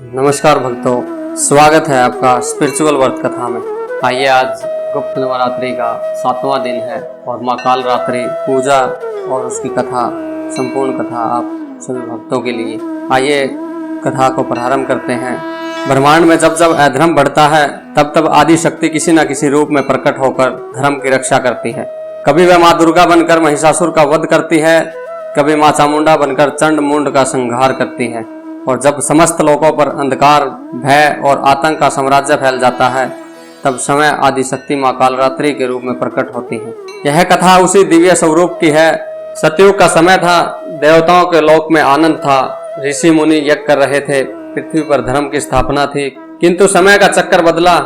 नमस्कार भक्तों, स्वागत है आपका स्पिरिचुअल वर्थ कथा में। आइए, आज गुप्त नवरात्रि का 7वां दिन है और माँ काल रात्रि पूजा और उसकी कथा, संपूर्ण कथा आप सभी भक्तों के लिए। आइए कथा को प्रारंभ करते हैं। ब्रह्मांड में जब जब अधर्म बढ़ता है तब तब आदि शक्ति किसी न किसी रूप में प्रकट होकर धर्म की रक्षा करती है। कभी वह माँ दुर्गा बनकर महिषासुर का वध करती है, कभी माँ चामुंडा बनकर चंड मुंड का संहार करती है। और जब समस्त लोगों पर अंधकार, भय और आतंक का साम्राज्य फैल जाता है तब समय आदि शक्ति माँ कालरात्रि के रूप में प्रकट होती है। यह कथा उसी दिव्य स्वरूप की है। सतयुग का समय था, देवताओं के लोक में आनंद था, ऋषि मुनि यज्ञ कर रहे थे, पृथ्वी पर धर्म की स्थापना थी। किंतु समय का चक्कर बदला।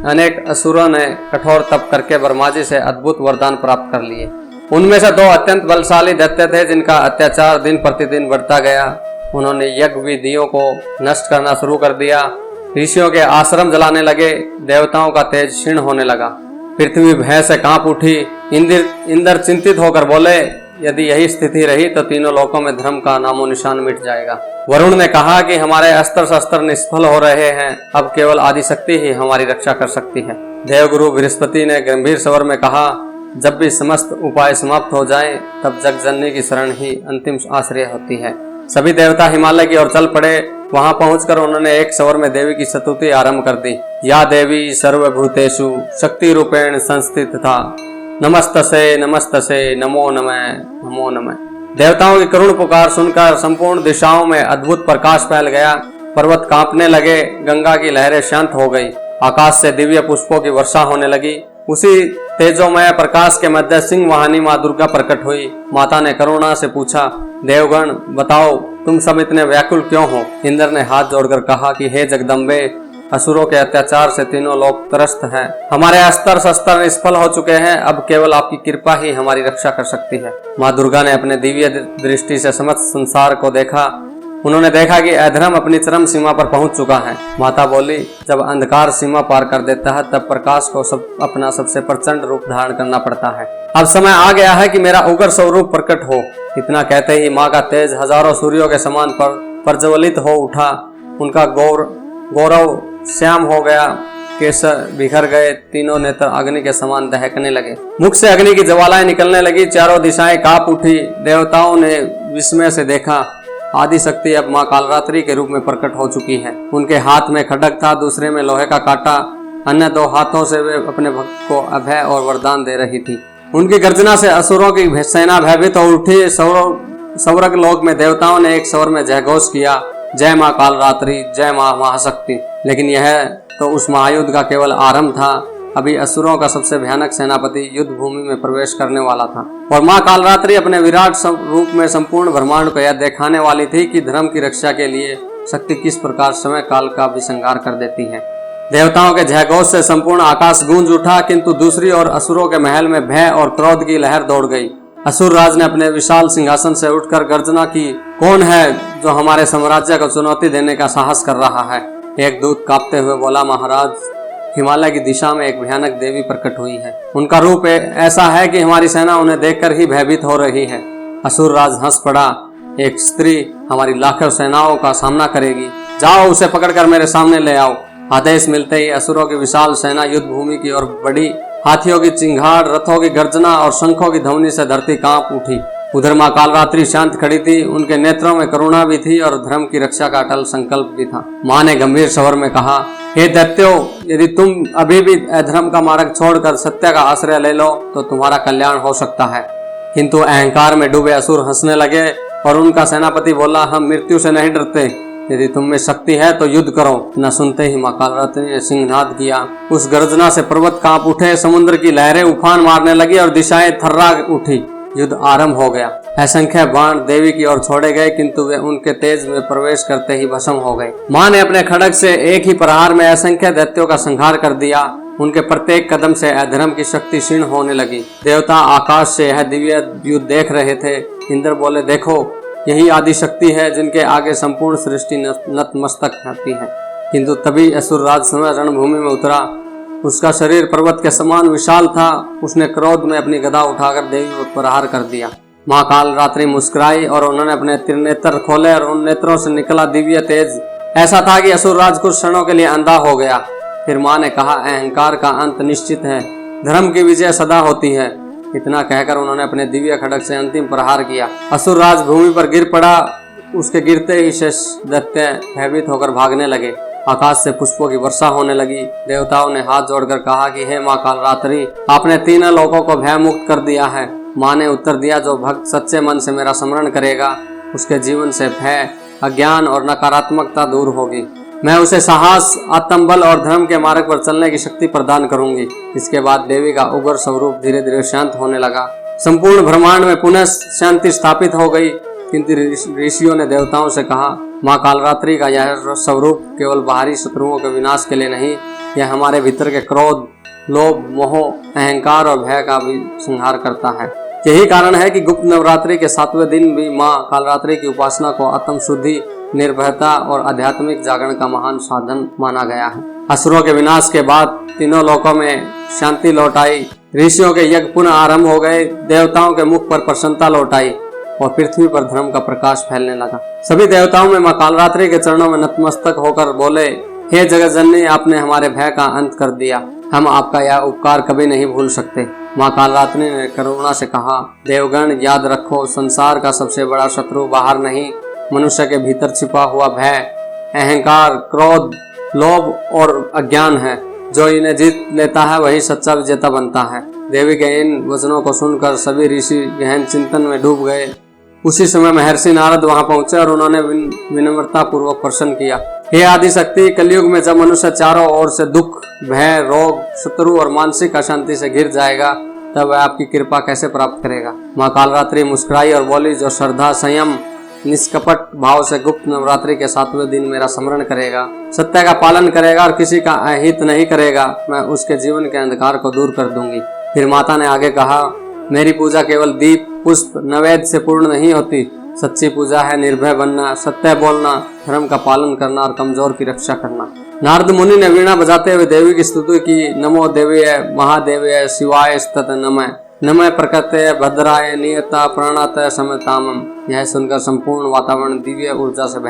अनेक असुरों ने कठोर तप करके ब्रह्मा जी से अद्भुत वरदान प्राप्त कर लिए। उनमें से 2 अत्यंत बलशाली दैत्य थे जिनका अत्याचार दिन प्रतिदिन बढ़ता गया। उन्होंने यज्ञ विधियों को नष्ट करना शुरू कर दिया, ऋषियों के आश्रम जलाने लगे, देवताओं का तेज क्षीण होने लगा। पृथ्वी भय से कांप उठी। इंद्र चिंतित होकर बोले, यदि यही स्थिति रही तो तीनों लोकों में धर्म का नामो निशान मिट जाएगा। वरुण ने कहा कि हमारे अस्त्र शस्त्र निष्फल हो रहे हैं, अब केवल आदिशक्ति ही हमारी रक्षा कर सकती है। देवगुरु बृहस्पति ने गंभीर स्वर में कहा, जब भी समस्त उपाय समाप्त हो जाएं, तब जगजननी की शरण ही अंतिम आश्रय होती है। सभी देवता हिमालय की ओर चल पड़े। वहां पहुंचकर उन्होंने एक स्वर में देवी की स्तुति आरंभ कर दी। या देवी सर्वभूतेषु शक्ति रूपेण संस्थित था, नमस्तसे नमस्तसे नमो नमः नमो नमः। देवताओं की करुण पुकार सुनकर संपूर्ण दिशाओं में अद्भुत प्रकाश फैल गया। पर्वत कांपने लगे, गंगा की लहरें शांत हो गई, आकाश से दिव्य पुष्पों की वर्षा होने लगी। उसी तेजोमय प्रकाश के मध्य सिंह वाहिनी माँ दुर्गा प्रकट हुई। माता ने करुणा से पूछा, देवगण बताओ, तुम सब इतने व्याकुल क्यों हो? इंद्र ने हाथ जोड़कर कहा कि हे जगदम्बे, असुरों के अत्याचार से तीनों लोग त्रस्त हैं। हमारे अस्त्र शस्त्र निष्फल हो चुके हैं, अब केवल आपकी कृपा ही हमारी रक्षा कर सकती है। माँ दुर्गा ने अपने दिव्य दृष्टि से समस्त संसार को देखा। उन्होंने देखा कि अधर्म अपनी चरम सीमा पर पहुंच चुका है। माता बोली, जब अंधकार सीमा पार कर देता है तब प्रकाश को अपना सबसे प्रचंड रूप धारण करना पड़ता है। अब समय आ गया है कि मेरा उग्र स्वरूप प्रकट हो। इतना कहते ही माँ का तेज हजारों सूर्यों के समान प्रज्वलित हो उठा। उनका गौरव श्याम हो गया, केश बिखर गए, तीनों नेत्र अग्नि के समान दहकने लगे। मुख से अग्नि की ज्वालाएं निकलने लगी, चारों दिशाएं कांप उठी। देवताओं ने विस्मय से देखा, आदि शक्ति अब माँ कालरात्रि के रूप में प्रकट हो चुकी है। उनके हाथ में खड्ग था, दूसरे में लोहे का कांटा, अन्य 2 हाथों से वे अपने भक्त को अभय और वरदान दे रही थी। उनकी गर्जना से असुरों की सेना भयभीत हो उठी। स्वर्ग लोक में देवताओं ने एक स्वर में जयघोष किया, जय माँ कालरात्रि, जय माँ महाशक्ति। लेकिन यह तो उस महायुद्ध का केवल आरंभ था। अभी असुरों का सबसे भयानक सेनापति युद्ध भूमि में प्रवेश करने वाला था और माँ कालरात्रि अपने विराट रूप में संपूर्ण ब्रह्मांड को यह दिखाने वाली थी कि धर्म की रक्षा के लिए शक्ति किस प्रकार समय काल का भी संहार कर देती है। देवताओं के जयघोष से संपूर्ण आकाश गूंज उठा, किंतु दूसरी ओर असुरों के महल में भय और क्रोध की लहर दौड़ गई। असुर राज ने अपने विशाल सिंहासन से उठकर गर्जना की, कौन है जो हमारे साम्राज्य को चुनौती देने का साहस कर रहा है? एक दूत कांपते हुए बोला, महाराज, हिमालय की दिशा में एक भयानक देवी प्रकट हुई है। उनका रूप ऐसा है कि हमारी सेना उन्हें देखकर ही भयभीत हो रही है। असुर राज हंस पड़ा, एक स्त्री हमारी लाखों सेनाओं का सामना करेगी, जाओ उसे पकड़कर मेरे सामने ले आओ। आदेश मिलते ही असुरों की विशाल सेना युद्ध भूमि की ओर बढ़ी। हाथियों की चिंगाड़, रथों की गर्जना और शंखों की ध्वनि से धरती कांप उठी। उधर माँ कालरात्रि शांत खड़ी थी, उनके नेत्रों में करुणा भी थी और धर्म की रक्षा का अटल संकल्प भी था। माँ ने गंभीर स्वर में कहा, हे दैत्यो, यदि तुम अभी भी अधर्म का मार्ग छोड़कर सत्य का आश्रय ले लो तो तुम्हारा कल्याण हो सकता है। किंतु अहंकार में डूबे असुर हंसने लगे और उनका सेनापति बोला, हम मृत्यु से नहीं डरते, यदि तुम में शक्ति है तो युद्ध करो। न सुनते ही माँ कालरात्रि ने सिंहनाद किया। उस गर्जना से पर्वत कांप उठे, समुद्र की लहरें उफान मारने लगी और दिशाएं थर्रा उठी। युद्ध आरंभ हो गया। असंख्य बाण देवी की ओर छोड़े गए, किंतु वे उनके तेज में प्रवेश करते ही भस्म हो गए। माँ ने अपने खड्ग से एक ही प्रहार में असंख्य दैत्यों का संहार कर दिया। उनके प्रत्येक कदम से अधर्म की शक्ति क्षीण होने लगी। देवता आकाश से यह दिव्य युद्ध देख रहे थे। इंद्र बोले, देखो, यही आदि शक्ति है जिनके आगे संपूर्ण सृष्टि नतमस्तक रहती है। किंतु तभी असुरराज समय रणभूमि में उतरा। उसका शरीर पर्वत के समान विशाल था। उसने क्रोध में अपनी गदा उठाकर देवी पर प्रहार कर दिया। माँ कालरात्रि मुस्कुराई और उन्होंने अपने त्रिनेत्र खोले और उन नेत्रों से निकला दिव्य तेज ऐसा था कि असुरराज कुछ क्षणों के लिए अंधा हो गया। फिर माँ ने कहा, अहंकार का अंत निश्चित है, धर्म की विजय सदा होती है। इतना कहकर उन्होंने अपने दिव्य खड्ग से अंतिम प्रहार किया। असुरराज भूमि पर गिर पड़ा। उसके गिरते ही शेष दैत्य भयभीत होकर भागने लगे। आकाश से पुष्पों की वर्षा होने लगी। देवताओं ने हाथ जोड़कर कहा कि हे माँ कालरात्रि, आपने तीनों लोकों को भय मुक्त कर दिया है। माँ ने उत्तर दिया, जो भक्त सच्चे मन से मेरा स्मरण करेगा उसके जीवन से भय, अज्ञान और नकारात्मकता दूर होगी। मैं उसे साहस, आत्मबल और धर्म के मार्ग पर चलने की शक्ति प्रदान करूंगी। इसके बाद देवी का उग्र स्वरूप धीरे धीरे शांत होने लगा। संपूर्ण ब्रह्मांड में पुनः शांति स्थापित हो गई। किंतु ऋषियों ने देवताओं से कहा, माँ कालरात्रि का यह स्वरूप केवल बाहरी शत्रुओं के विनाश के लिए नहीं, यह हमारे भीतर के क्रोध, लोभ, मोह, अहंकार और भय का भी संहार करता है। यही कारण है कि गुप्त नवरात्रि के 7वें दिन भी माँ कालरात्रि की उपासना को आत्म शुद्धि, निर्भयता और आध्यात्मिक जागरण का महान साधन माना गया है। असुरों के विनाश के बाद तीनों लोकों में शांति लौट आई। ऋषियों के यज्ञ पुनः आरंभ हो गए। देवताओं के मुख पर प्रसन्नता लौट आई और पृथ्वी पर धर्म का प्रकाश फैलने लगा। सभी देवताओं में माँ कालरात्रि के चरणों में नतमस्तक होकर बोले, हे जगत जननी, आपने हमारे भय का अंत कर दिया। हम आपका यह उपकार कभी नहीं भूल सकते। माँ कालरात्रि ने करुणा से कहा, देवगण याद रखो, संसार का सबसे बड़ा शत्रु बाहर नहीं, मनुष्य के भीतर छिपा हुआ भय, अहंकार, क्रोध, लोभ और अज्ञान है। जो इन्हें जीत लेता है वही सच्चा विजेता बनता है। देवी के इन वचनों को सुनकर सभी ऋषि गहन चिंतन में डूब गए। उसी समय महर्षि नारद वहां पहुंचे और उन्होंने विनम्रता पूर्वक प्रश्न किया, हे आदि शक्ति, कलयुग में जब मनुष्य चारों ओर से दुख, भय, रोग, शत्रु और मानसिक अशांति से घिर जाएगा, तब वह आपकी कृपा कैसे प्राप्त करेगा। माँ कालरात्रि मुस्कुराई और बोली, जो श्रद्धा, संयम, निष्कपट भाव से गुप्त नवरात्रि के 7वें दिन मेरा स्मरण करेगा, सत्य का पालन करेगा और किसी का अहित नहीं करेगा, मैं उसके जीवन के अंधकार को दूर कर दूंगी। फिर माता ने आगे कहा, मेरी पूजा केवल दीप, पुष्प, नैवेद्य से पूर्ण नहीं होती। सच्ची पूजा है निर्भय बनना, सत्य बोलना, धर्म का पालन करना और कमजोर की रक्षा करना। नारद मुनि ने वीणा बजाते हुए देवी की स्तुति की, नमो देवीय महादेवीय शिवाय स्तत नमः, नमः प्रकृते भद्राय नियता प्राणातय समतामम। यह सुनकर संपूर्ण वातावरण दिव्य ऊर्जा से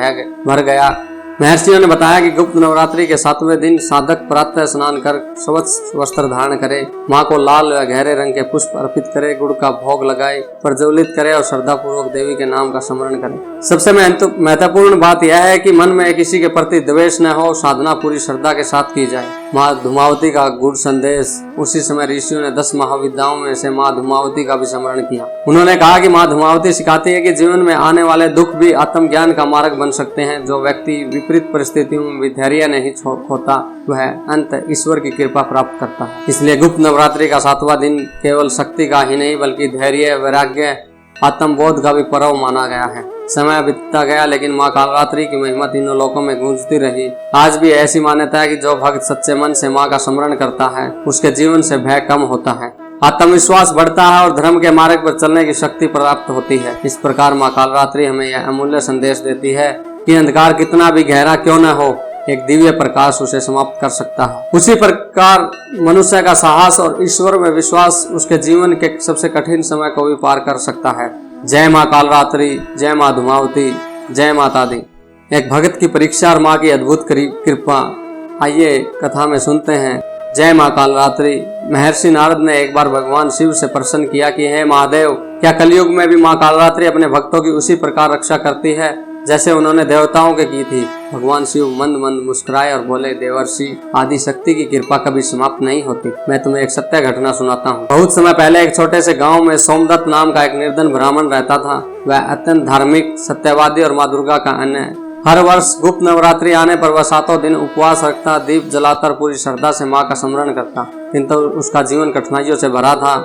भर गया। महर्षियों ने बताया कि गुप्त नवरात्रि के 7वें दिन साधक प्रातः स्नान कर स्वच्छ वस्त्र धारण करे, माँ को लाल व गहरे रंग के पुष्प अर्पित करे, गुड़ का भोग लगाए, प्रज्वलित करे और श्रद्धा पूर्वक देवी के नाम का स्मरण करे। सबसे महत्वपूर्ण बात यह है कि मन में किसी के प्रति द्वेष न हो, साधना पूरी श्रद्धा के साथ की जाए। माँ धूमावती का गुड़ संदेश। उसी समय ऋषियों ने 10 महाविद्याओं में से माँ धूमावती का भी स्मरण किया। उन्होंने कहा कि माँ धूमावती सिखाती है कि जीवन में आने वाले दुख भी आत्मज्ञान का मार्ग बन सकते हैं। जो व्यक्ति विपरीत परिस्थितियों में भी धैर्य नहीं खोता, वह अंत ईश्वर की कृपा प्राप्त करता है। इसलिए गुप्त नवरात्रि का 7वां दिन केवल शक्ति का ही नहीं बल्कि धैर्य, वैराग्य, आत्मबोध का भी पर्व माना गया है। समय बीतता गया लेकिन माँ कालरात्रि की महिमा तीनों लोकों में गूंजती रही। आज भी ऐसी मान्यता है कि जो भक्त सच्चे मन से माँ का स्मरण करता है, उसके जीवन से भय कम होता है, आत्मविश्वास बढ़ता है और धर्म के मार्ग पर चलने की शक्ति प्राप्त होती है। इस प्रकार माँ कालरात्रि हमें यह अमूल्य संदेश देती है कि अंधकार कितना भी गहरा क्यों न हो, एक दिव्य प्रकाश उसे समाप्त कर सकता है। उसी प्रकार मनुष्य का साहस और ईश्वर में विश्वास उसके जीवन के सबसे कठिन समय को भी पार कर सकता है। जय माँ कालरात्रि, जय माँ धूमावती, जय माता दी। एक भक्त की परीक्षा और माँ की अद्भुत कृपा। आइए कथा में सुनते हैं। जय माँ कालरात्रि। महर्षि नारद ने एक बार भगवान शिव से प्रश्न किया कि हे महादेव, क्या कलयुग में भी माँ कालरात्रि अपने भक्तों की उसी प्रकार रक्षा करती है जैसे उन्होंने देवताओं के की थी? भगवान शिव मंद मंद मुस्कुराए और बोले, देवर्षि, आदि शक्ति की कृपा कभी समाप्त नहीं होती। मैं तुम्हें एक सत्य घटना सुनाता हूँ। बहुत समय पहले एक छोटे से गांव में सोमदत्त नाम का एक निर्धन ब्राह्मण रहता था। वह अत्यंत धार्मिक, सत्यवादी और माँ दुर्गा का अन्य। हर वर्ष गुप्त नवरात्रि आने पर वह 7 दिन उपवास रखता, दीप जलाकर पूरी श्रद्धा से माँ का स्मरण करता। किंतु उसका जीवन कठिनाइयों से भरा था।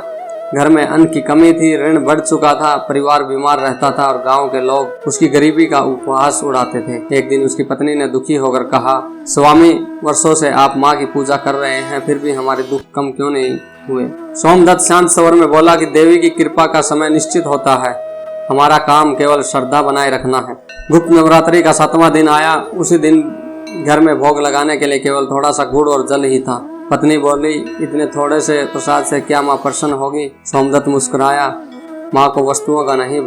घर में अन्न की कमी थी, ऋण बढ़ चुका था, परिवार बीमार रहता था और गांव के लोग उसकी गरीबी का उपहास उड़ाते थे। एक दिन उसकी पत्नी ने दुखी होकर कहा, स्वामी, वर्षों से आप माँ की पूजा कर रहे हैं, फिर भी हमारे दुख कम क्यों नहीं हुए? सोमदत्त शांत स्वर में बोला कि देवी की कृपा का समय निश्चित होता है, हमारा काम केवल श्रद्धा बनाए रखना है। गुप्त नवरात्रि का 7वां दिन आया। उसी दिन घर में भोग लगाने के लिए केवल थोड़ा सा गुड़ और जल ही था। पत्नी बोली, इतने थोड़े से प्रसाद से क्या माँ प्रसन्न होगी? सोमदत्त मुस्कुराया, माँ को वस्तुओं का नहीं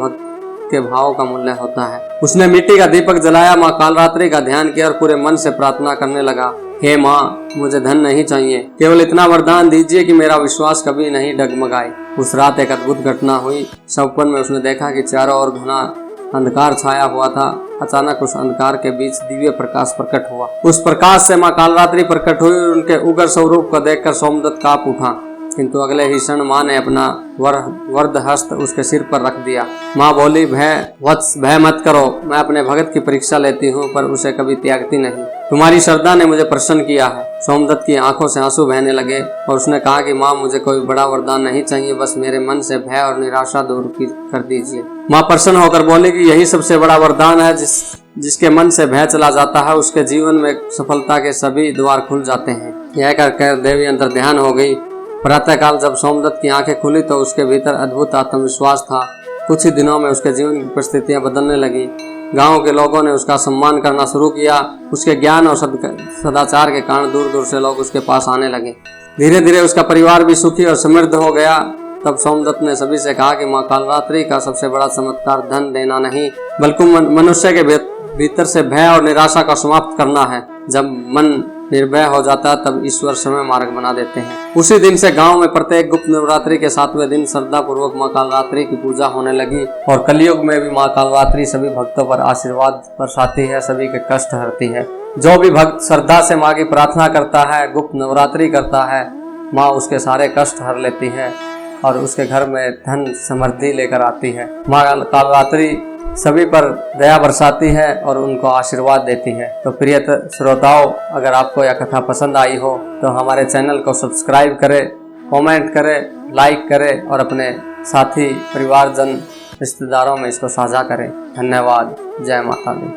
के भाव का मूल्य होता है। उसने मिट्टी का दीपक जलाया, माँ कालरात्रि का ध्यान किया और पूरे मन से प्रार्थना करने लगा, हे माँ, मुझे धन नहीं चाहिए, केवल इतना वरदान दीजिए कि मेरा विश्वास कभी नहीं डगमगाए। उस रात एक अद्भुत घटना हुई। सपन में उसने देखा कि चारों ओर घना अंधकार छाया हुआ था। अचानक उस अंधकार के बीच दिव्य प्रकाश प्रकट हुआ। उस प्रकाश से माँ कालरात्रि प्रकट हुई। उनके उग्र स्वरूप को देखकर सोमदत्त कांप उठा, किंतु अगले ही क्षण माँ ने अपना वरद हस्त उसके सिर पर रख दिया। माँ बोली, भय मत करो, मैं अपने भगत की परीक्षा लेती हूँ पर उसे कभी त्यागती नहीं। तुम्हारी श्रद्धा ने मुझे प्रसन्न किया है। सोमदत्त की आंखों से आंसू बहने लगे और उसने कहा कि माँ, मुझे कोई बड़ा वरदान नहीं चाहिए, बस मेरे मन से भय और निराशा दूर कर दीजिए। माँ प्रसन्न होकर बोली कि यही सबसे बड़ा वरदान है। जिसके मन से भय चला जाता है उसके जीवन में सफलता के सभी द्वार खुल जाते हैं। यह कहकर देवी अंतर ध्यान हो गई। प्रातःकाल जब सोमदत्त की आंखें खुली तो उसके भीतर अद्भुत आत्मविश्वास था। कुछ ही दिनों में उसके जीवन की परिस्थितियां बदलने लगी। गांव के लोगों ने उसका सम्मान करना शुरू किया। उसके ज्ञान और सदाचार के कारण दूर दूर से लोग उसके पास आने लगे। धीरे धीरे उसका परिवार भी सुखी और समृद्ध हो गया। तब सोमदत्त ने सभी से कहा कि माँ कालरात्रि का सबसे बड़ा चमत्कार धन देना नहीं, बल्कि मनुष्य के भीतर से भय और निराशा का समाप्त करना है। जब मन निर्भय हो जाता है तब ईश्वर समय मार्ग बना देते हैं। उसी दिन से गांव में प्रत्येक गुप्त नवरात्रि के 7वें दिन श्रद्धा पूर्वक माँ कालरात्रि की पूजा होने लगी। और कलयुग में भी माँ कालरात्रि सभी भक्तों पर आशीर्वाद बरसाती है, सभी के कष्ट हरती है। जो भी भक्त श्रद्धा से माँ की प्रार्थना करता है, गुप्त नवरात्रि करता है, माँ उसके सारे कष्ट हर लेती है और उसके घर में धन समृद्धि लेकर आती है। माँ कालरात्रि सभी पर दया बरसाती है और उनको आशीर्वाद देती है। तो प्रिय श्रोताओं, अगर आपको यह कथा पसंद आई हो तो हमारे चैनल को सब्सक्राइब करें, कमेंट करें, लाइक करें और अपने साथी परिवारजन रिश्तेदारों में इसको साझा करें। धन्यवाद। जय माता दी।